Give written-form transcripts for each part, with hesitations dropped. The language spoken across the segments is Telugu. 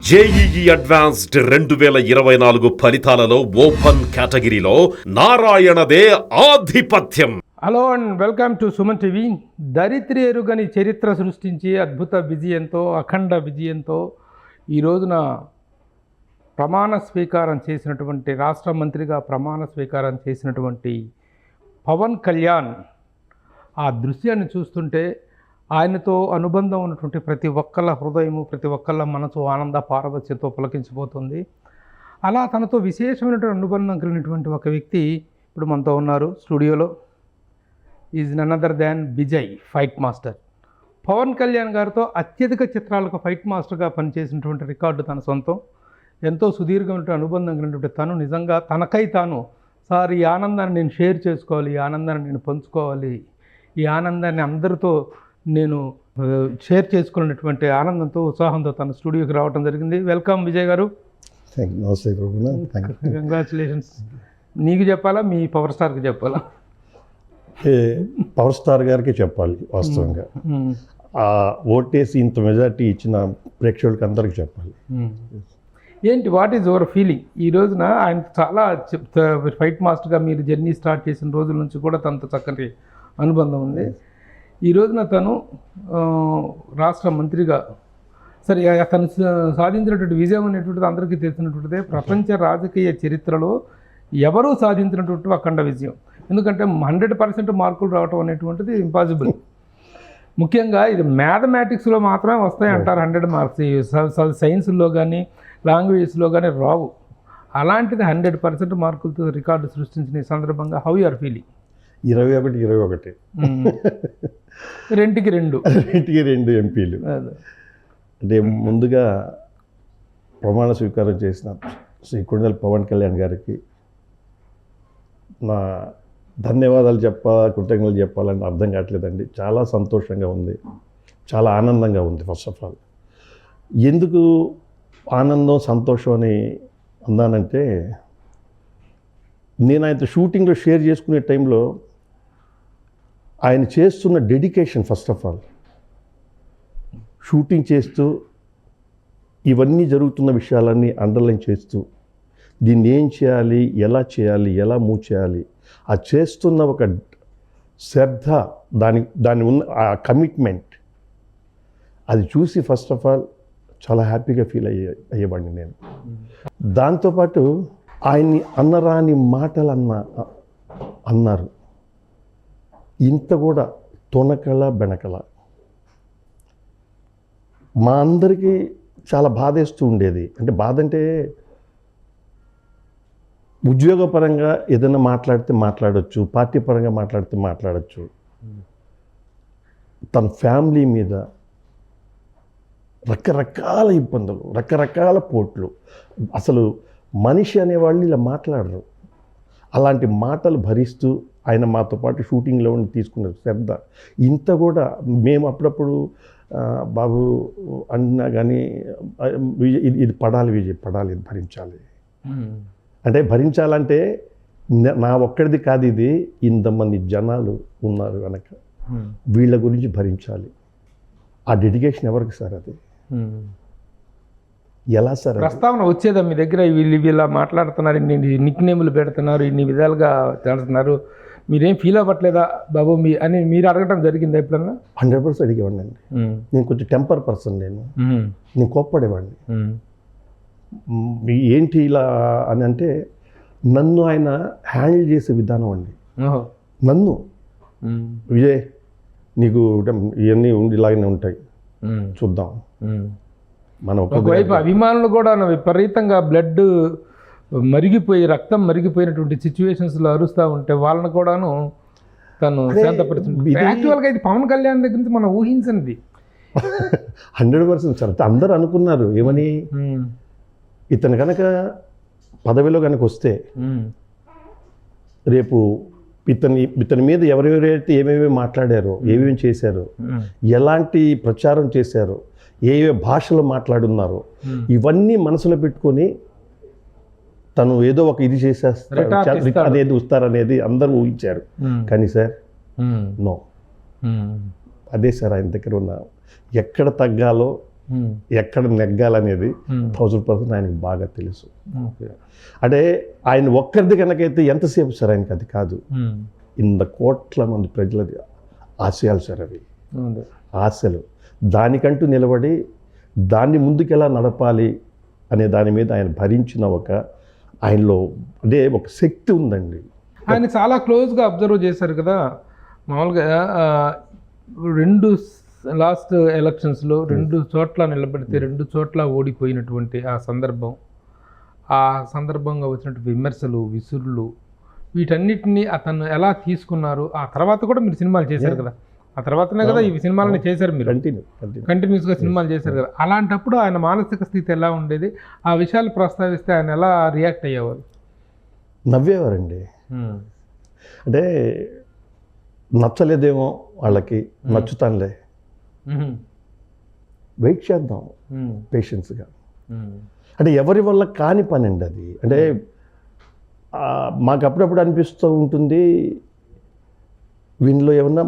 జేఈఈ అడ్వాన్స్డ్ 2024 ఫలితాలలో ఓపెన్ కేటగిరీలో నారాయణదే ఆధిపత్యం. Hello and welcome to Suman TV. దరిద్ర ఎరుగని చరిత్ర సృష్టించి అద్భుత విజయంతో, అఖండ విజయంతో ఈ రోజున ప్రమాణ స్వీకారం చేసినటువంటి రాష్ట్ర మంత్రిగా ప్రమాణ స్వీకారం చేసినటువంటి పవన్ కళ్యాణ్ ఆ దృశ్యాన్ని చూస్తుంటే ఆయనతో అనుబంధం ఉన్నటువంటి ప్రతి ఒక్కళ్ళ హృదయము, ప్రతి ఒక్కళ్ళ మనసు ఆనంద పారవస్యంతో పులకించిపోతుంది. అలా తనతో విశేషమైనటువంటి అనుబంధం కలిగినటువంటి ఒక వ్యక్తి ఇప్పుడు మనతో ఉన్నారు స్టూడియోలో. Is none other than Vijay, fight master. Pawan Kalyan గారితో అత్యధిక చిత్రాలకు ఫైట్ మాస్టర్గా పనిచేసినటువంటి రికార్డు తన సొంతం. ఎంతో సుదీర్ఘమైనటువంటి అనుబంధం కలిగినటువంటి తను నిజంగా తనకై తాను, సార్ ఈ ఆనందాన్ని నేను షేర్ చేసుకోవాలి, ఈ ఆనందాన్ని నేను పంచుకోవాలి, ఈ ఆనందాన్ని అందరితో నేను షేర్ చేసుకున్నటువంటి ఆనందంతో, ఉత్సాహంతో తన స్టూడియోకి రావడం జరిగింది. వెల్కమ్ విజయ్ గారు. నమస్తే. కంగ్రాచులేషన్స్. నీకు చెప్పాలా, మీ పవర్ స్టార్కి చెప్పాలా? పవర్ స్టార్ గారికి చెప్పాలి. వాస్తవంగా ఆ ఓటేసి ఇంత మెజార్టీ ఇచ్చిన ప్రేక్షకులకి అందరికీ చెప్పాలి. ఏంటి, వాట్ ఈజ్ యువర్ ఫీలింగ్? ఈ రోజున ఆయన చాలా ఫైట్ మాస్టర్గా మీరు జర్నీ స్టార్ట్ చేసిన రోజుల నుంచి కూడా తనతో చక్కటి అనుబంధం ఉంది. ఈ రోజున తను రాష్ట్ర మంత్రిగా, సరే తను సాధించినటువంటి విజయం అనేటువంటిది అందరికీ తెలిసినటువంటిదే. ప్రపంచ రాజకీయ చరిత్రలో ఎవరూ సాధించినటువంటి అఖండ విజయం. ఎందుకంటే 100% మార్కులు రావటం అనేటువంటిది ఇంపాసిబుల్. ముఖ్యంగా ఇది మ్యాథమెటిక్స్లో మాత్రమే వస్తాయి అంటారు 100 మార్క్స్. సైన్స్లో కానీ లాంగ్వేజెస్లో కానీ రావు. అలాంటిది 100% మార్కులతో రికార్డు సృష్టించిన ఈ సందర్భంగా హౌ యు ఆర్ ఫీలింగ్? 21 రెండుకి రెండు ఎంపీలు. అంటే ముందుగా ప్రమాణ స్వీకారం చేసిన శ్రీ కొండల పవన్ కళ్యాణ్ గారికి నా ధన్యవాదాలు కృతజ్ఞతలు చెప్పాలని అర్థం కావట్లేదండి. చాలా సంతోషంగా ఉంది, చాలా ఆనందంగా ఉంది. ఫస్ట్ ఆఫ్ ఆల్ ఎందుకు ఆనందం సంతోషం అని అన్నానంటే, నేను ఆయనతో షూటింగ్లో షేర్ చేసుకునే టైంలో ఆయన చేస్తున్న dedication, first of all shooting చేస్తూ ఇవన్నీ జరుగుతున్న విషయాలన్నీ అండర్లైన్ చేస్తూ దీన్ని ఏం చేయాలి, ఎలా మూవ్ చేయాలి, ఆ చేస్తున్న ఒక శ్రద్ధ, దాని ఉన్న ఆ కమిట్మెంట్, అది చూసి ఫస్ట్ ఆఫ్ ఆల్ చాలా హ్యాపీగా ఫీల్ అయ్యేవాడిని నేను. దాంతోపాటు ఆయన్ని అన్నరాని మాటలు అన్నారు. ఇంత కూడా తొనకల బెనకల మా అందరికీ చాలా బాధేస్తూ ఉండేది. అంటే బాధ అంటే, ఉద్యోగపరంగా ఏదైనా మాట్లాడితే మాట్లాడచ్చు, పార్టీ పరంగా మాట్లాడితే మాట్లాడచ్చు. తన ఫ్యామిలీ మీద రకరకాల ఇబ్బందులు, రకరకాల పోట్లు. అసలు మనిషి అనేవాళ్ళు ఇలా మాట్లాడరు. అలాంటి మాటలు భరిస్తూ ఆయన మాతో పాటు షూటింగ్లో ఉండి తీసుకున్న శ్రద్ధ, ఇంత కూడా మేము అప్పుడప్పుడు బాబు అన్నా కానీ ఇది పడాలి విజయ్, పడాలి, ఇది భరించాలి. అంటే భరించాలంటే నా ఒక్కడిది కాదు, ఇది ఇంతమంది జనాలు ఉన్నారు కనుక వీళ్ళ గురించి భరించాలి. ఆ డెడికేషన్ ఎవరికి సార్? అది ఎలా సార్? ప్రస్తావన వచ్చేదా మీ దగ్గర? వీళ్ళు ఇలా మాట్లాడుతున్నారు, ఇన్ని నిక్ నేములు పెడుతున్నారు, ఇన్ని విధాలుగా చేస్తున్నారు, మీరేం ఫీల్ అవ్వట్లేదా బాబు అని మీరు అడగటం జరిగిందా ఎప్పుడన్నా? 100% అడిగేవాడిని అండి. నేను కొంచెం టెంపర్ పర్సన్. నేను కోప్పడేవాడిని. ఏంటి ఇలా అని అంటే, నన్ను ఆయన హ్యాండిల్ చేసే విధానం అండి. నన్ను విజయ్, నీకు ఇవన్నీ ఇలాగనే ఉంటాయి, చూద్దాం. మనం ఒకవైపు అభిమానులు కూడా విపరీతంగా బ్లడ్ మరిగిపోయి, రక్తం మరిగిపోయినటువంటి సిచ్యువేషన్స్లో అరుస్తూ ఉంటే వాళ్ళని కూడాను తను శాంతపరుచుంది. యాక్చువల్గా ఇది పవన్ కళ్యాణ్ దగ్గర నుంచి మనం ఊహించింది 100% సార్. అందరూ అనుకున్నారు ఏమని, ఇతను కనుక పదవిలో కనుక వస్తే రేపు ఇతని మీద ఎవరెవరైతే ఏమేమి మాట్లాడారో, ఏమేమి చేశారో, ఎలాంటి ప్రచారం చేశారో, ఏ భాషలో మాట్లాడున్నారో, ఇవన్నీ మనసులో పెట్టుకొని తను ఏదో ఒక ఇది చేసేస్తారు అనేది వస్తారనేది అందరూ ఊహించారు. కానీ సార్ నో, అదే సార్ ఆయన దగ్గర ఉన్న ఎక్కడ తగ్గాలో ఎక్కడ నెగ్గాలనేది 1000% ఆయనకు బాగా తెలుసు. అంటే ఆయన ఒక్కరిది కనుకైతే ఎంతసేపు సార్ ఆయనకి అది కాదు, 100 కోట్ల మంది ప్రజలది ఆశయాలు సార్ అవి, ఆశలు. దానికంటూ నిలబడి దాన్ని ముందుకు ఎలా నడపాలి అనే దాని మీద ఆయన భరించిన ఆయనలో అంటే ఒక శక్తి ఉందండి. ఆయన చాలా క్లోజ్గా అబ్జర్వ్ చేశారు కదా. మామూలుగా 2 లాస్ట్ ఎలక్షన్స్లో 2 చోట్ల నిలబడితే 2 చోట్ల ఓడిపోయినటువంటి ఆ సందర్భంగా వచ్చినటువంటి విమర్శలు, విసురులు, వీటన్నిటిని అతను ఎలా తీసుకున్నారు? ఆ తర్వాత కూడా మీరు సినిమాలు చేశారు కదా, ఆ తర్వాతనే కదా ఈ సినిమాలని చేశారు మీరు, కంటిన్యూస్గా సినిమాలు చేశారు కదా. అలాంటప్పుడు ఆయన మానసిక స్థితి ఎలా ఉండేది? ఆ విషయాలు ప్రస్తావిస్తే ఆయన ఎలా రియాక్ట్ అయ్యేవారు? నవ్వేవారండి. అంటే నచ్చలేదేమో వాళ్ళకి, నచ్చుతానులే, వెయిట్ చేద్దాం పేషెన్స్గా. అంటే ఎవరి వల్ల కాని పని అండి అది. అంటే మాకు అప్పుడప్పుడు అనిపిస్తూ ఉంటుంది, వీనిలో ఏమన్నా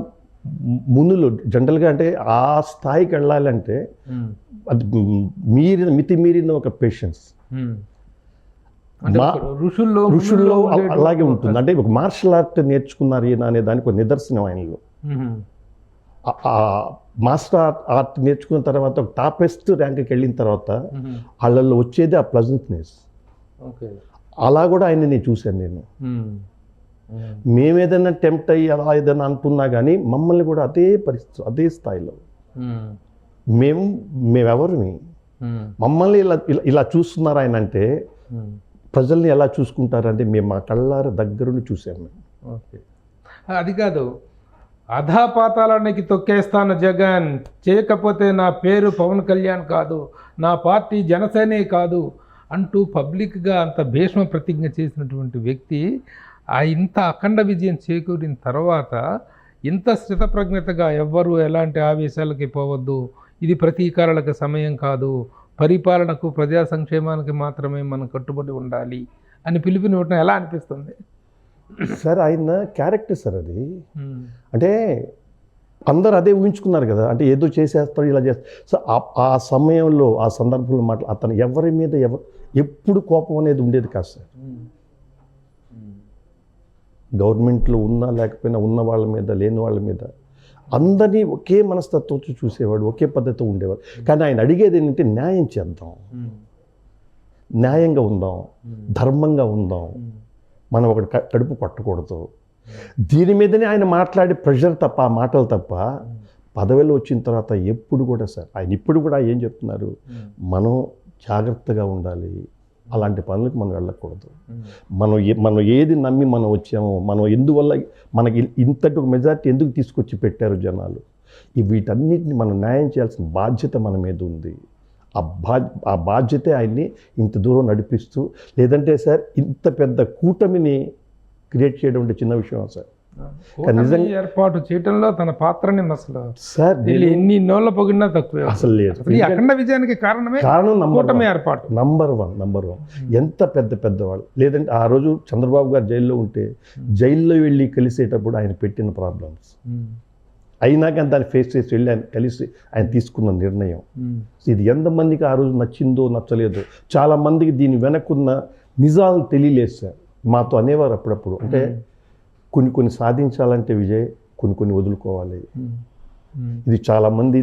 మునులు జనరల్గా అంటే ఆ స్థాయికి వెళ్ళాలంటే అది మితిమీరిన ఒక పేషెన్స్ ఋషుల్లో అలాగే ఉంటుంది. అంటే ఒక మార్షల్ ఆర్ట్ నేర్చుకున్నారు ఈయన అనే దానికి ఒక నిదర్శనం ఆయనలో. మాస్టర్ ఆర్ట్ నేర్చుకున్న తర్వాత ఒక టాపెస్ట్ ర్యాంక్కి వెళ్ళిన తర్వాత వాళ్ళల్లో వచ్చేది ఆ ప్లజెంట్నెస్. అలా కూడా ఆయన నేను చూశాను. నేను మేమేదైనా టెంప్ట్ అయ్యి అలా ఏదైనా అంటున్నా కానీ మమ్మల్ని కూడా అదే పరిస్థితి, అదే స్థాయిలో మేమెవరిని మమ్మల్ని ఇలా చూస్తున్నారు ఆయన అంటే ప్రజల్ని ఎలా చూసుకుంటారంటే మేము మా కళ్ళారా దగ్గరుండి చూసాము. ఓకే, అది కాదు, అధాపాతాలకి తొక్కేస్తాను జగన్, చేయకపోతే నా పేరు పవన్ కళ్యాణ్ కాదు, నా పార్టీ జనసేనే కాదు అంటూ పబ్లిక్గా అంత భీష్మ ప్రతిజ్ఞ చేసినటువంటి వ్యక్తి ఇంత అఖండ విజయం చేకూరిన తర్వాత ఇంత స్థితప్రజ్ఞతగా ఎవ్వరూ ఎలాంటి ఆవేశాలకి పోవద్దు, ఇది ప్రతీకారాలకు సమయం కాదు, పరిపాలనకు ప్రజా సంక్షేమానికి మాత్రమే మనం కట్టుబడి ఉండాలి అని పిలుపునివ్వటం ఎలా అనిపిస్తుంది? సార్ ఆయన క్యారెక్టర్ సార్ అది. అంటే అందరు అదే ఊహించుకున్నారు కదా, అంటే ఏదో చేసేస్తాడు ఇలా చేస్తాడు. సో ఆ సమయంలో ఆ సందర్భంలో అతను ఎవరి మీద ఎప్పుడు కోపం అనేది ఉండేది కాదు సార్. గవర్నమెంట్లో ఉన్నా లేకపోయినా ఉన్న వాళ్ళ మీద లేని వాళ్ళ మీద అందరినీ ఒకే మనస్తత్వంతో చూసేవాడు, ఒకే పద్ధతితో ఉండేవాడు. కానీ ఆయన అడిగేది ఏంటంటే న్యాయం చేద్దాం, న్యాయంగా ఉందాం, ధర్మంగా ఉందాం, మనం ఒకటి కడుపు పట్టకూడదు. దీని మీదనే ఆయన మాట్లాడే ప్రెషర్ తప్ప, ఆ మాటలు తప్ప పదవిలో వచ్చిన తర్వాత ఎప్పుడు కూడా సార్ ఆయన ఇప్పుడు కూడా ఏం చెప్తున్నారు, మనం జాగ్రత్తగా ఉండాలి, అలాంటి పనులకు మనం వెళ్ళకూడదు, మనం ఏది నమ్మి మనం వచ్చామో, మనం ఎందువల్ల మనకి ఇంతటి ఒక మెజారిటీ ఎందుకు తీసుకొచ్చి పెట్టారు జనాలు, వీటన్నిటిని మనం న్యాయం చేయాల్సిన బాధ్యత మన మీద ఉంది. ఆ బాధ్యతే ఆయన్ని ఇంత దూరం నడిపిస్తూ, లేదంటే సార్ ఇంత పెద్ద కూటమిని క్రియేట్ చేయడం అంటే చిన్న విషయం సార్. నిజంగా ఏర్పాటు చేయడంలో తన పాత్రని అసలు సార్ ఎన్ని నోళ్ళ పొగిడినా తక్కువే అసలు లేదు. అఖండ విజయానికి కారణం కూటమి ఏర్పాటు. నంబర్ వన్ ఎంత పెద్దవాళ్ళు. లేదంటే ఆ రోజు చంద్రబాబు గారు జైల్లో ఉంటే జైల్లో వెళ్ళి కలిసేటప్పుడు ఆయన పెట్టిన ప్రాబ్లమ్స్ అయినా కానీ దాన్ని ఫేస్ చేసి వెళ్ళి ఆయన కలిసి ఆయన తీసుకున్న నిర్ణయం, ఇది ఎంతమందికి ఆ రోజు నచ్చిందో నచ్చలేదో. చాలామందికి దీని వెనక్కున్న నిజాలు తెలియలేదు సార్. మాతో అనేవారు అప్పుడప్పుడు, అంటే కొన్ని సాధించాలంటే విజయ్ కొన్ని వదులుకోవాలి. ఇది చాలామంది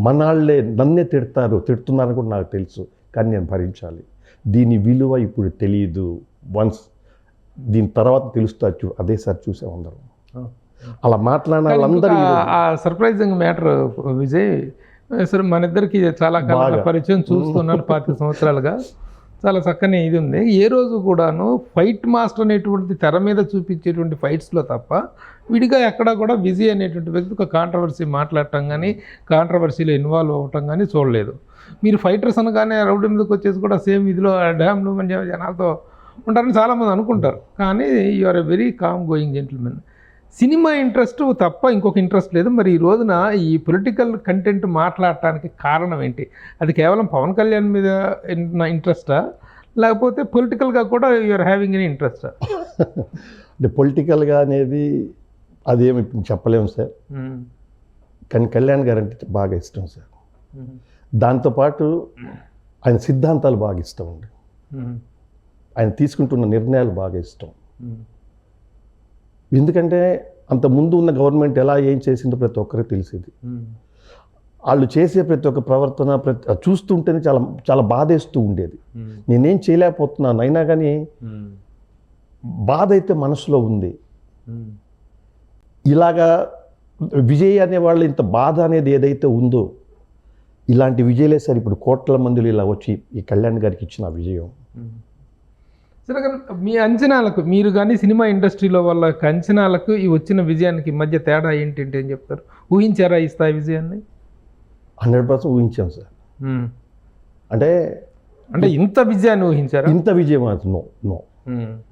మనాళ్ళే నన్నే తిడుతున్నారని కూడా నాకు తెలుసు, కానీ నేను భరించాలి. దీని విలువ ఇప్పుడు తెలియదు, వన్స్ దీని తర్వాత తెలుస్తా చూ అదే సార్ చూసాం అందరం. అలా మాట్లాడిన వాళ్ళందరూ సర్ప్రైజింగ్ మ్యాటర్ విజయ్, సరే మన ఇద్దరికి చాలా కాలంగా పరిచయం చూస్తున్నాను 25 సంవత్సరాలుగా. చాలా చక్కని ఇది ఉంది. ఏ రోజు కూడాను ఫైట్ మాస్టర్ అనేటువంటిది తెర మీద చూపించేటువంటి ఫైట్స్లో తప్ప విడిగా ఎక్కడా కూడా విజయ్ అనేటువంటి వ్యక్తి ఒక కాంట్రవర్సీ మాట్లాడటం కానీ కాంట్రవర్సీలో ఇన్వాల్వ్ అవ్వటం కానీ చూడలేదు. మీరు ఫైటర్స్ అనగానే రౌడీ మీదకి వచ్చేసి కూడా సేమ్ ఇదిలో డ్యామ్లు మంచి జనాలతో ఉంటారని చాలామంది అనుకుంటారు, కానీ you are a very calm going gentlemen. Cinema interest తప్ప ఇంకొక ఇంట్రెస్ట్ లేదు. మరి ఈ రోజున ఈ పొలిటికల్ కంటెంట్ మాట్లాడటానికి కారణం ఏంటి? అది కేవలం పవన్ కళ్యాణ్ మీద ఇంట్రెస్టా, లేకపోతే పొలిటికల్గా కూడా యూఆర్ హ్యావింగ్ ఎనీ ఇంట్రెస్టా? అంటే పొలిటికల్గా అనేది అదేమి చెప్పలేము సార్, కానీ కళ్యాణ్ గారు అంటే బాగా ఇష్టం సార్. దాంతోపాటు ఆయన సిద్ధాంతాలు బాగా ఇష్టం అండి. ఆయన తీసుకుంటున్న నిర్ణయాలు బాగా ఇష్టం. ఎందుకంటే అంత ముందు ఉన్న గవర్నమెంట్ ఎలా ఏం చేసిందో ప్రతి ఒక్కరికి తెలిసింది. వాళ్ళు చేసే ప్రతి ఒక్క ప్రవర్తన చూస్తుంటేనే చాలా చాలా బాధేస్తూ ఉండేది. నేనేం చేయలేకపోతున్నాను, అయినా కానీ బాధ అయితే మనసులో ఉంది. ఇలాగా విజయ్ అనేవాళ్ళు ఇంత బాధ అనేది ఏదైతే ఉందో, ఇలాంటి విజయలే సార్ ఇప్పుడు కోట్ల మందిలో ఇలా వచ్చి ఈ కళ్యాణ్ గారికి ఇచ్చిన విజయం. సరే, మీ అంచనాలకు మీరు కానీ సినిమా ఇండస్ట్రీలో వాళ్ళ అంచనాలకు ఈ వచ్చిన విజయానికి మధ్య తేడా ఏంటంటే ఏం చెప్తారు? ఊహించారా ఈ స్థాయి విజయాన్ని? 100% ఊహించాం సార్. అంటే అంటే ఇంత విజయాన్ని ఊహించారా? ఇంత విజయం నో నో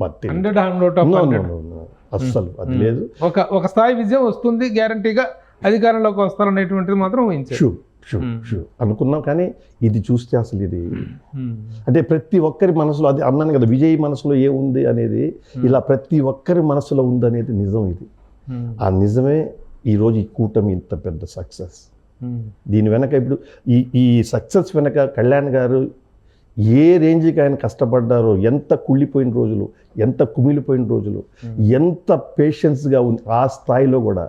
100 అస్సలు అది లేదు. ఒక స్థాయి విజయం వస్తుంది, గ్యారంటీగా అధికారంలోకి వస్తారనేటువంటిది మాత్రం ఊహించారు. షూర్ అనుకున్నాం. కానీ ఇది చూస్తే అసలు ఇది అంటే ప్రతి ఒక్కరి మనసులో, అది అన్నాను కదా, విజయ్ మనసులో ఏముంది అనేది ఇలా ప్రతి ఒక్కరి మనసులో ఉంది అనేది నిజం. ఇది ఆ నిజమే ఈరోజు ఈ కూటమి ఇంత పెద్ద సక్సెస్. దీని వెనక ఇప్పుడు ఈ సక్సెస్ వెనక కళ్యాణ్ గారు ఏ రేంజ్కి ఆయన కష్టపడ్డారో, ఎంత కుళ్ళిపోయిన రోజులు, ఎంత కుమిలిపోయిన రోజులు, ఎంత పేషెన్స్గా ఉంది ఆ స్థాయిలో కూడా.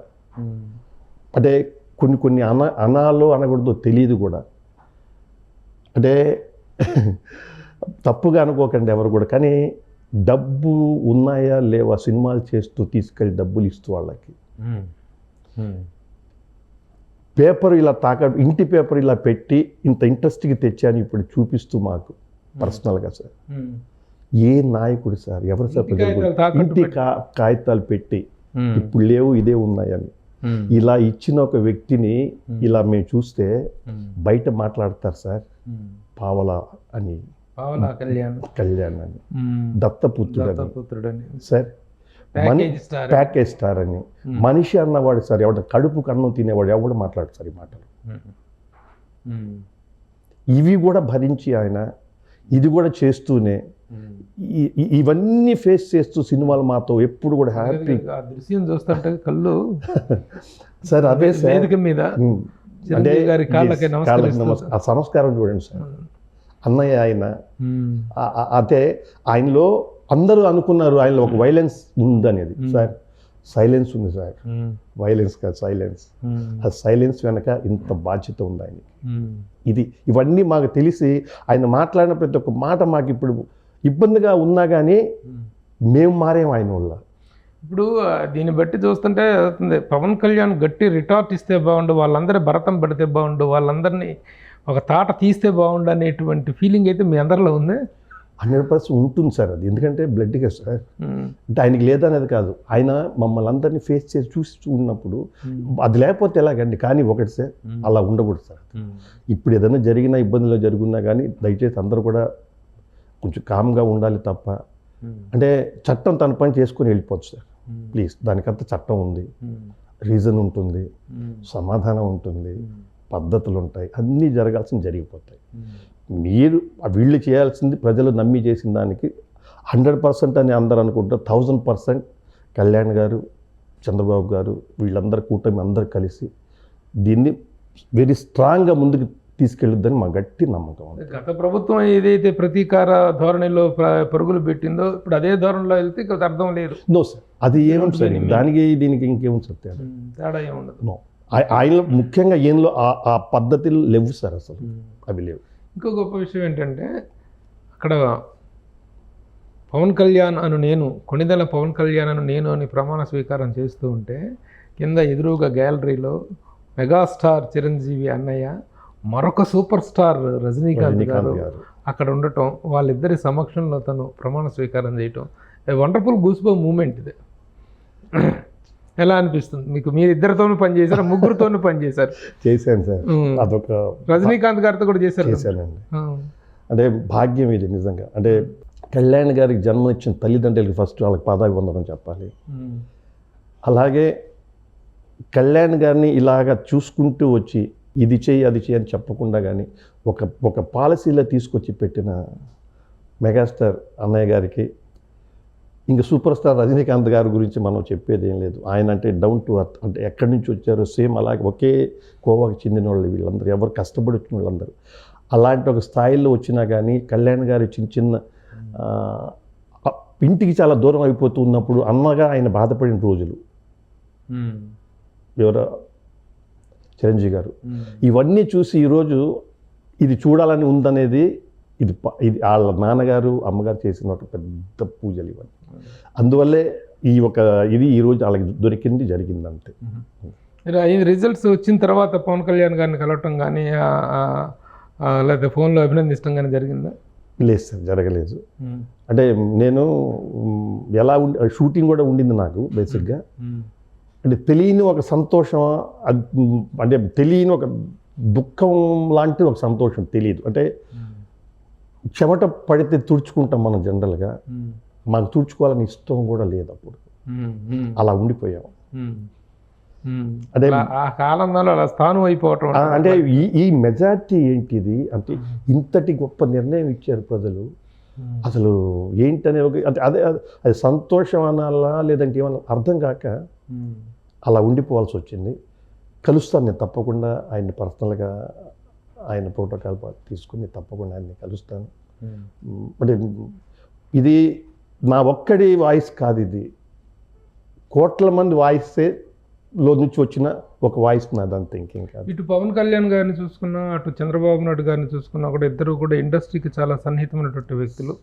అంటే కొన్ని అనాలో అనకూడదో తెలియదు కూడా. అంటే తప్పుగా అనుకోకండి ఎవరు కూడా, కానీ డబ్బు ఉన్నాయా లేవా సినిమాలు చేస్తూ తీసుకెళ్ళి డబ్బులు ఇస్తూ వాళ్ళకి పేపర్ ఇలా ఇంటి పేపర్ ఇలా పెట్టి ఇంత ఇంట్రెస్ట్గా తెచ్చాను ఇప్పుడు చూపిస్తూ మాకు పర్సనల్గా సార్. ఏ నాయకుడు సార్, ఎవరు సార్ ఇంటి కాగితాలు పెట్టి ఇప్పుడు లేవు ఇదే ఉన్నాయని ఇలా ఇచ్చిన ఒక వ్యక్తిని ఇలా మేము చూస్తే బయట మాట్లాడతారు సార్. పావలా అని, కళ్యాణ్ అని, దత్తపుత్రుడని సార్, ప్యాకేజ్ స్టార్ అని. మనిషి అన్నవాడు సార్, ఎవడ కడుపు కన్నం తినేవాడు ఎవడు మాట్లాడు సార్ ఈ మాటలు. ఇవి కూడా భరించి ఆయన ఇది కూడా చేస్తూనే ఇవన్నీ ఫేస్ చేస్తూ సినిమాలు మాతో ఎప్పుడు కూడా హ్యాపీ. దృశ్యం చూస్తుంటే కళ్ళు సార్ అదే వేదిక మీద అంటే ఆ సంస్కారం చూడండి సార్. అన్నయ్య ఆయన అంటే ఆయనలో అందరూ అనుకున్నారు ఆయనలో ఒక వైలెన్స్ ఉందనేది. సార్ సైలెన్స్ ఉంది సార్, వైలెన్స్ కాదు సైలెన్స్. ఆ సైలెన్స్ వెనక ఇంత బాధ్యత ఉంది ఆయనకి. ఇవన్నీ మాకు తెలిసి ఆయన మాట్లాడిన ప్రతి ఒక్క మాట మాకు ఇప్పుడు ఇబ్బందిగా ఉన్నా కానీ మేము మారేం ఆయన వల్ల. ఇప్పుడు దీన్ని బట్టి చూస్తుంటే పవన్ కళ్యాణ్ గట్టి రిటార్ట్ ఇస్తే బాగుండు, వాళ్ళందరూ భరతం పడితే బాగుండు, వాళ్ళందరినీ ఒక తాట తీస్తే బాగుండు అనేటువంటి ఫీలింగ్ అయితే మీ అందరిలో ఉంది. 100% ఉంటుంది సార్ అది. ఎందుకంటే బ్లడ్గా సార్, అంటే ఆయనకి లేదనేది కాదు, ఆయన మమ్మల్ని అందరినీ ఫేస్ చేసి చూసి ఉన్నప్పుడు అది లేకపోతే ఎలాగండి. కానీ ఒకటి సార్, అలా ఉండకూడదు సార్. ఇప్పుడు ఏదైనా జరిగినా ఇబ్బందులు జరుగున్నా కానీ దయచేసి అందరూ కూడా కొంచెం కామ్గా ఉండాలి తప్ప, అంటే చట్టం తన పని చేసుకొని వెళ్ళిపోవచ్చు సార్ ప్లీజ్. దానికంతా చట్టం ఉంది, రీజన్ ఉంటుంది, సమాధానం ఉంటుంది, పద్ధతులు ఉంటాయి, అన్నీ జరిగిపోతాయి. మీరు వీళ్ళు చేయాల్సింది ప్రజలు నమ్మి చేసిన దానికి 100% అని అందరూ అనుకుంటారు. 1000% కళ్యాణ్ గారు, చంద్రబాబు గారు, వీళ్ళందరూ కూటమి అందరూ కలిసి దీన్ని వెరీ స్ట్రాంగ్గా ముందుకు తీసుకెళ్ళొద్దని మా గట్టి నమ్మకం. గత ప్రభుత్వం ఏదైతే ప్రతీకార ధోరణిలో పరుగులు పెట్టిందో ఇప్పుడు అదే ధోరణిలో వెళ్తే అర్థం లేదు. నో సార్, అది ఏముంది సార్, దానికి దీనికి ఇంకేముంది సార్ తేడా ఏముండదు. నో, ఆయన ముఖ్యంగా ఏంలో ఆ పద్ధతులు లేవు సార్, అసలు అవి లేవు. ఇంకో గొప్ప విషయం ఏంటంటే అక్కడ పవన్ కళ్యాణ్ అను నేను, కొణిదెల పవన్ కళ్యాణ్ అను నేను అని ప్రమాణ స్వీకారం చేస్తూ ఉంటే కింద ఎదురుగా గ్యాలరీలో మెగాస్టార్ చిరంజీవి అన్నయ్య, మరొక సూపర్ స్టార్ రజనీకాంత్ గారు అక్కడ ఉండటం, వాళ్ళిద్దరి సమక్షంలో తను ప్రమాణ స్వీకారం చేయటం వండర్ఫుల్ గూస్బమ్ మూమెంట్. ఇది ఎలా అనిపిస్తుంది మీకు? మీరు ఇద్దరితోనూ పనిచేశారు, ముగ్గురితోనూ పనిచేశారు? చేశాను సార్, అదొక రజనీకాంత్ గారితో కూడా చేశానండి. అంటే భాగ్యం ఇది నిజంగా. అంటే కళ్యాణ్ గారికి జన్మనిచ్చిన తల్లిదండ్రులకి ఫస్ట్ వాళ్ళకి పాదాభివందనం చెప్పాలి. అలాగే కళ్యాణ్ గారిని ఇలాగా చూసుకుంటూ వచ్చి ఇది చేయి అది చేయి అని చెప్పకుండా కానీ ఒక పాలసీలో తీసుకొచ్చి పెట్టిన మెగాస్టార్ అన్నయ్య గారికి ఇంకా సూపర్ స్టార్ రజనీకాంత్ గారి గురించి మనం చెప్పేది ఏం లేదు. ఆయన అంటే డౌన్ టు అర్త్, అంటే ఎక్కడి నుంచి వచ్చారో సేమ్ అలాగే ఒకే కోవాకి చెందిన వాళ్ళు వీళ్ళందరూ, ఎవరు కష్టపడి వచ్చిన వాళ్ళందరూ అలాంటి ఒక స్థాయిలో వచ్చినా కానీ కళ్యాణ్ గారి చిన్న చిన్న ఇంటికి చాలా దూరం అయిపోతూ ఉన్నప్పుడు అన్నగా ఆయన బాధపడిన రోజులు, ఎవరో చిరంజీవి గారు, ఇవన్నీ చూసి ఈరోజు ఇది చూడాలని ఉందనేది ఇది వాళ్ళ నాన్నగారు అమ్మగారు చేసిన ఒక పెద్ద పూజలు ఇవన్నీ. అందువల్లే ఇది ఈరోజు వాళ్ళకి దొరికింది, జరిగింది అంతే. రిజల్ట్స్ వచ్చిన తర్వాత పవన్ కళ్యాణ్ గారిని కలవటం కానీ లేకపోతే ఫోన్లో అభినందించడం కానీ జరిగిందా? లేదు సార్, జరగలేదు. అంటే నేను ఎలా షూటింగ్ కూడా ఉండింది నాకు బేసిక్గా. అంటే తెలియని ఒక సంతోషం, అంటే తెలియని ఒక దుఃఖం లాంటి ఒక సంతోషం తెలియదు. అంటే చెమట పడితే తుడుచుకుంటాం మనం జనరల్గా, మాకు తుడుచుకోవాలని ఇష్టం కూడా లేదు అప్పుడు, అలా ఉండిపోయాం. అంటే ఆ కాలంలో అలా స్థానం అయిపోవటం, అంటే ఈ మెజారిటీ ఏంటిది అంటే ఇంతటి గొప్ప నిర్ణయం ఇచ్చారు ప్రజలు, అసలు ఏంటనే ఒక అంటే అది సంతోషం అనాలా లేదంటే ఏమన్నా అర్థం కాక అలా ఉండిపోవాల్సి వచ్చింది. కలుస్తాను నేను తప్పకుండా ఆయన్ని పర్సనల్గా, ఆయన ప్రోటోకాల్ తీసుకుని తప్పకుండా ఆయన్ని కలుస్తాను. అంటే ఇది నా ఒక్కడి వాయిస్ కాదు, ఇది కోట్ల మంది వాయిసే లో నుంచి వచ్చిన ఒక వాయిస్ నాదని థింకింగ్ కాదు. ఇటు పవన్ కళ్యాణ్ గారిని చూసుకున్నా, అటు చంద్రబాబు నాయుడు గారిని చూసుకున్నా కూడా ఇద్దరు కూడా ఇండస్ట్రీకి చాలా సన్నిహితమైనటువంటి వ్యక్తులు.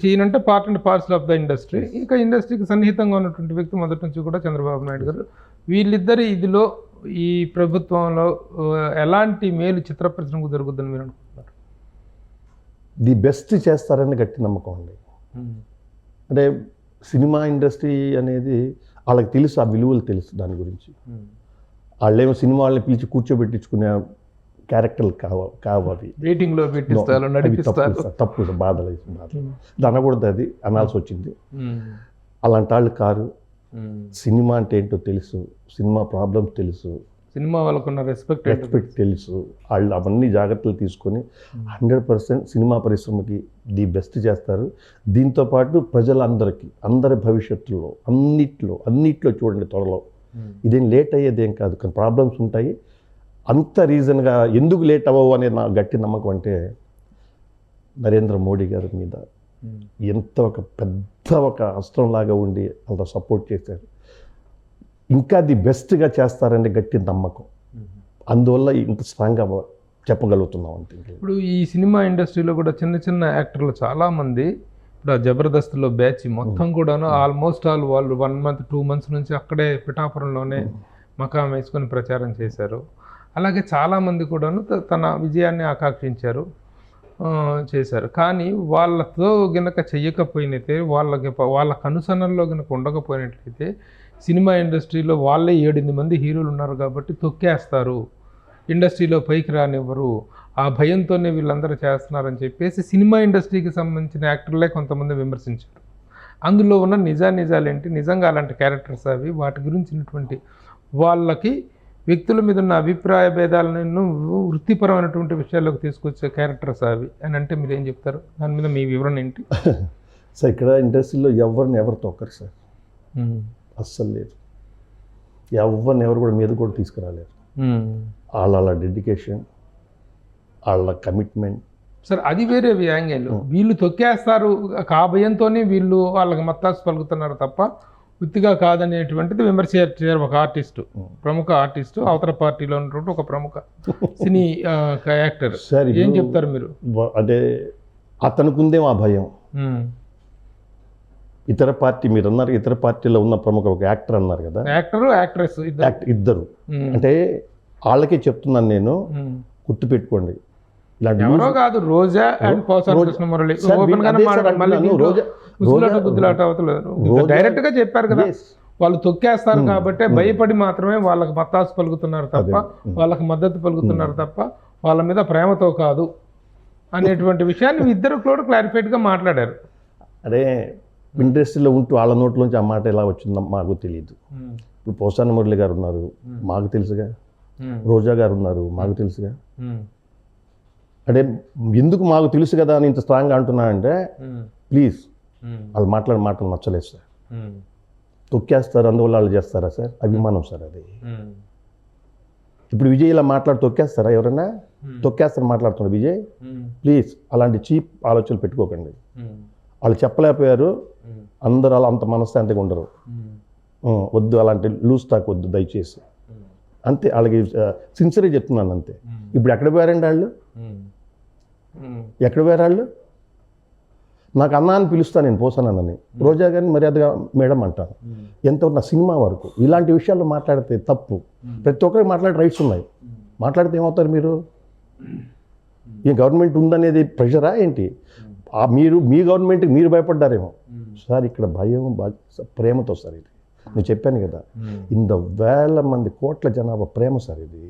ఈయనంటే part and parcel of the industry. ఇంకా ఇండస్ట్రీకి సన్నిహితంగా ఉన్నటువంటి వ్యక్తి మొదటి నుంచి కూడా చంద్రబాబు నాయుడు గారు. వీళ్ళిద్దరి ఇదిలో ఈ ప్రభుత్వంలో ఎలాంటి మేలు చిత్ర పరిశ్రమకు జరుగుద్దని మీరు అనుకుంటున్నారు? ది బెస్ట్ చేస్తారని గట్టి నమ్మకం అండి. అంటే సినిమా ఇండస్ట్రీ అనేది వాళ్ళకి తెలుసు, ఆ విలువలు తెలుసు దాని గురించి. వాళ్ళేమో సినిమా వాళ్ళని పిలిచి కూర్చోబెట్టించుకునే క్యారెక్టర్లు కావాలి, రేటింగ్లో పెట్టిస్తారు, నడిపిస్తారు. తప్పు, బాధలు అనకూడదు, అది అనాల్సి వచ్చింది. అలాంటి వాళ్ళు కారు. సినిమా అంటే ఏంటో తెలుసు, సినిమా ప్రాబ్లమ్స్ తెలుసు, సినిమా వాళ్ళకున్న రెస్పెక్ట్ తెలుసు. వాళ్ళు అవన్నీ జాగ్రత్తలు తీసుకొని 100% సినిమా పరిశ్రమకి ది బెస్ట్ చేస్తారు. దీంతోపాటు ప్రజలందరికీ, అందరి భవిష్యత్తులో అన్నిట్లో చూడండి త్వరలో. ఇదేం లేట్ అయ్యేదేం కాదు, కానీ ప్రాబ్లమ్స్ ఉంటాయి. అంత రీజన్గా ఎందుకు లేట్ అవ్వవు అనే నా గట్టి నమ్మకం. అంటే నరేంద్ర మోడీ గారి మీద ఎంత ఒక పెద్ద ఒక అస్త్రంలాగా ఉండి అంత సపోర్ట్ చేశారు. ఇంకా ది బెస్ట్గా చేస్తారనే గట్టి నమ్మకం. అందువల్ల ఇంత స్ట్రాంగ్గా చెప్పగలుగుతున్నాం అంతే. ఇప్పుడు ఈ సినిమా ఇండస్ట్రీలో కూడా చిన్న చిన్న యాక్టర్లు చాలామంది, ఇప్పుడు ఆ జబర్దస్త్లో బ్యాచ్ మొత్తం కూడాను ఆల్మోస్ట్ ఆల్ వాళ్ళు 1 month 2 months నుంచి అక్కడే పిఠాపురంలోనే మకాం వేసుకొని ప్రచారం చేశారు. అలాగే చాలామంది కూడాను తన విజయాన్ని ఆకాంక్షించారు, చేశారు. కానీ వాళ్ళతో గనక చెయ్యకపోయినట్లయితే, వాళ్ళ కనుసన్నల్లో గనక ఉండకపోయినట్లయితే సినిమా ఇండస్ట్రీలో వాళ్ళే 7-8 మంది హీరోలు ఉన్నారు కాబట్టి తొక్కేస్తారు, ఇండస్ట్రీలో పైకి రానివ్వరు, ఆ భయంతోనే వీళ్ళందరూ చేస్తున్నారని చెప్పేసి సినిమా ఇండస్ట్రీకి సంబంధించిన యాక్టర్లే కొంతమంది విమర్శించారు. అందులో ఉన్న నిజాలేంటి, నిజంగా అలాంటి క్యారెక్టర్స్ అవి, వాటి గురించినటువంటి వాళ్ళకి వ్యక్తుల మీద ఉన్న అభిప్రాయ భేదాలను వృత్తిపరమైనటువంటి విషయాల్లోకి తీసుకొచ్చే క్యారెక్టర్స్ అవి అని అంటే మీరు ఏం చెప్తారు? దాని మీద మీ వివరణ ఏంటి? సార్, ఇక్కడ ఇండస్ట్రీలో ఎవరు తొక్కరు సార్, అస్సలు లేదు. ఎవరు కూడా మీద కూడా తీసుకురాలేరు. వాళ్ళ డెడికేషన్, వాళ్ళ కమిట్మెంట్. సార్, అది వేరే యాంగిల్. వీళ్ళు తొక్కేస్తారు ఆ భయంతోనే వీళ్ళు వాళ్ళకి మత్తాసు పలుకుతున్నారు తప్ప వృత్తిగా కాదనేటువంటిది విమర్శించారు ఒక ఆర్టిస్టు, ప్రముఖ ఆర్టిస్టు, అవతల పార్టీలో ఉన్నటువంటి ఒక ప్రముఖ సినీ యాక్టర్. ఏం చెప్తారు మీరు? అంటే అతనుకుందేమో ఆ భయం. ఇతర పార్టీ, మీరు అన్నారు ఇతర పార్టీలో ఉన్న ప్రముఖ ఒక యాక్టర్ అన్నారు కదా, యాక్టర్ యాక్ట్రెస్ ఇద్దరు. అంటే వాళ్ళకే చెప్తున్నాను నేను, గుర్తుపెట్టుకోండి. ఎవరో కాదు, రోజా అండ్ పోసాని కృష్ణమురళి డైరెక్ట్ గా చెప్పారు కదా, వాళ్ళు తొక్కేస్తారు కాబట్టి భయపడి మాత్రమే వాళ్ళకి మత్తాసు పలుకుతున్నారు తప్ప, వాళ్ళకి మద్దతు పలుకుతున్నారు తప్ప వాళ్ళ మీద ప్రేమతో కాదు అనేటువంటి విషయాన్ని ఇద్దరు కూడా క్లారిఫైడ్ గా మాట్లాడారు. అదే ఇండస్ట్రీలో ఉంటూ వాళ్ళ నోట్లోంచి ఆ మాట ఎలా వచ్చిందో మాకు తెలియదు. ఇప్పుడు పోసాని మురళి గారు ఉన్నారు, మాకు తెలుసుగా. రోజా గారు ఉన్నారు, మాకు తెలుసుగా. అంటే ఎందుకు మాకు తెలుసు కదా అని ఇంత స్ట్రాంగ్గా అంటున్నా అంటే, ప్లీజ్ వాళ్ళు మాట్లాడే మాటలు నచ్చలేదు సార్. తొక్కేస్తారు అందువల్ల వాళ్ళు చేస్తారా సార్? అభిమానం సార్ అది. ఇప్పుడు విజయ్ ఇలా మాట్లాడి తొక్కేస్తారా? ఎవరైనా తొక్కేస్తారు మాట్లాడుతున్నారు విజయ్. ప్లీజ్ అలాంటి చీప్ ఆలోచనలు పెట్టుకోకండి. వాళ్ళు చెప్పలేకపోయారు, అందరూ అలా అంత మనశ్శాంతిగా ఉండరు. వద్దు, అలాంటి లూజ్ టాక్ వద్దు దయచేసి. అంతే, వాళ్ళకి సిన్సియర్గా చెప్తున్నాను అంతే. ఇప్పుడు ఎక్కడ పోయారండి వాళ్ళు? ఎక్కడ పోయారు వాళ్ళు? నాకు అన్నా అని పిలుస్తాను నేను, పోసానని. రోజా గారిని మర్యాదగా మేడం అంటాను. ఎంతవరకు నా సినిమా వరకు ఇలాంటి విషయాల్లో మాట్లాడితే తప్పు. ప్రతి ఒక్కరికి మాట్లాడే రైట్స్ ఉన్నాయి. మాట్లాడితే ఏమవుతారు మీరు? ఈ గవర్నమెంట్ ఉందనేది ప్రెషరా ఏంటి? మీరు మీ గవర్నమెంట్కి మీరు భయపడ్డారేమో సార్. ఇక్కడ భయం ప్రేమతో సార్. ఇది నేను చెప్పాను కదా, 100,000 మంది కోట్ల జనాభా ప్రేమ సార్ ఇది.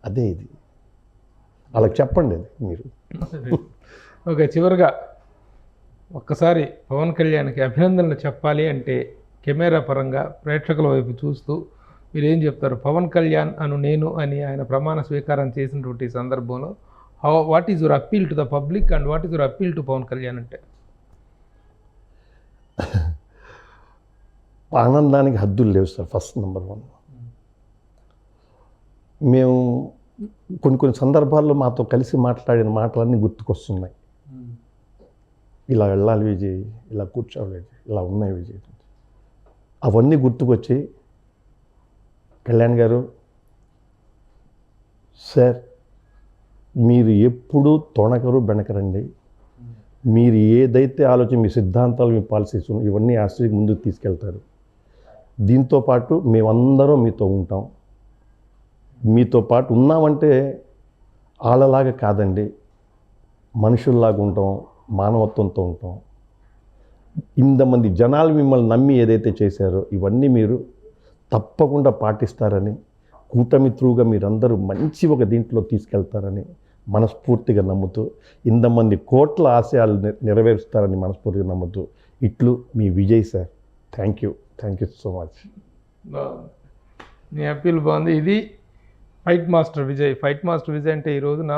అదే ఇది, వాళ్ళకి చెప్పండి అది మీరు. ఓకే, చివరిగా ఒక్కసారి పవన్ కళ్యాణ్కి అభినందనలు చెప్పాలి అంటే కెమెరా పరంగా ప్రేక్షకుల వైపు చూస్తూ మీరు ఏం చెప్తారు? పవన్ కళ్యాణ్ అను నేను అని ఆయన ప్రమాణ స్వీకారం చేసినటువంటి సందర్భంలో what is your appeal to the public and what is your appeal to Pawan Kalyan అంటే? ఆనందానికి హద్దులు లేవు సార్. ఫస్ట్ నెంబర్ 1, మేము కొన్ని సందర్భాల్లో మాతో కలిసి మాట్లాడిన మాటలన్నీ గుర్తుకొస్తున్నాయి. ఇలా వెళ్ళాలి విజయ్, ఇలా కూర్చోవాలి విజయ్, ఇలా ఉన్నాయి విజయ్, అవన్నీ గుర్తుకొచ్చి కళ్యాణ్ గారు సార్ మీరు ఎప్పుడూ తొణకరు బెనకరండి. మీరు ఏదైతే ఆలోచన, మీ సిద్ధాంతాలు, మీ పాలసీస్ ఇవన్నీ ఆశ్చర్యకి ముందుకు తీసుకెళ్తారు. దీంతోపాటు మేమందరం మీతో ఉంటాం. మీతో పాటు ఉన్నామంటే వాళ్ళలాగా కాదండి, మనుషుల్లాగా ఉంటాం, మానవత్వంతో ఉంటాం. ఇంతమంది జనాలు మిమ్మల్ని నమ్మి ఏదైతే చేశారో ఇవన్నీ మీరు తప్పకుండా పాటిస్తారని, కూటమి త్రూగా మీరందరూ మంచి ఒక దీంట్లో తీసుకెళ్తారని మనస్ఫూర్తిగా నమ్ముతూ, ఇంతమంది కోట్ల ఆశయాలు నెరవేరుస్తారని మనస్ఫూర్తిగా నమ్ముతూ, ఇట్లు మీ Vijay sir. Thank you so much. మీ అప్పీల్ బాగుంది. ఇది fight master Vijay. Fight master Vijay అంటే ఈ రోజున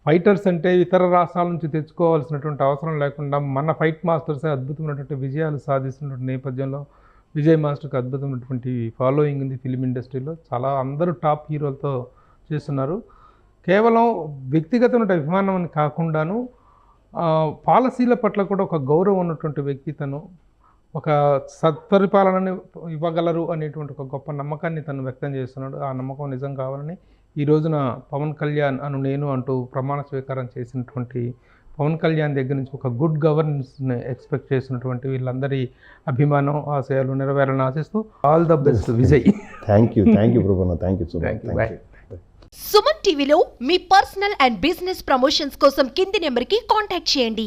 ఫైటర్స్ అంటే ఇతర రాష్ట్రాల నుంచి తెచ్చుకోవాల్సినటువంటి అవసరం లేకుండా మన ఫైట్ మాస్టర్స్ అద్భుతమైనటువంటి విజయాలు సాధిస్తున్నటువంటి నేపథ్యంలో విజయ్ మాస్టర్కి అద్భుతమైనటువంటి ఫాలోయింగ్ ఉంది ఫిలిం ఇండస్ట్రీలో. చాలా అందరూ టాప్ హీరోలతో చేస్తున్నారు. కేవలం వ్యక్తిగతమైన అభిమానం అని కాకుండాను పాలసీల పట్ల కూడా ఒక గౌరవం ఉన్నటువంటి వ్యక్తి తను. ఒక సత్పరిపాలనని ఇవ్వగలరు అనేటువంటి ఒక గొప్ప నమ్మకాన్ని తను వ్యక్తం చేస్తున్నాడు. ఆ నమ్మకం నిజం కావాలని ఈ రోజున పవన్ కళ్యాణ్ అను నేను అంటూ ప్రమాణ స్వీకారం చేసినటువంటి పవన్ కళ్యాణ్ దగ్గర నుంచి ఒక గుడ్ గవర్నెన్స్ని ఎక్స్పెక్ట్ చేసినటువంటి వీళ్ళందరి అభిమానం, ఆశయాలు నెరవేరాలని ఆశిస్తూ all the best Vijay. Thank you ప్రభున. Thank you so much. Suman టీవీలో మీ పర్సనల్ అండ్ బిజినెస్ ప్రమోషన్స్ కోసం కింది నెంబర్కి కాంటాక్ట్ చేయండి.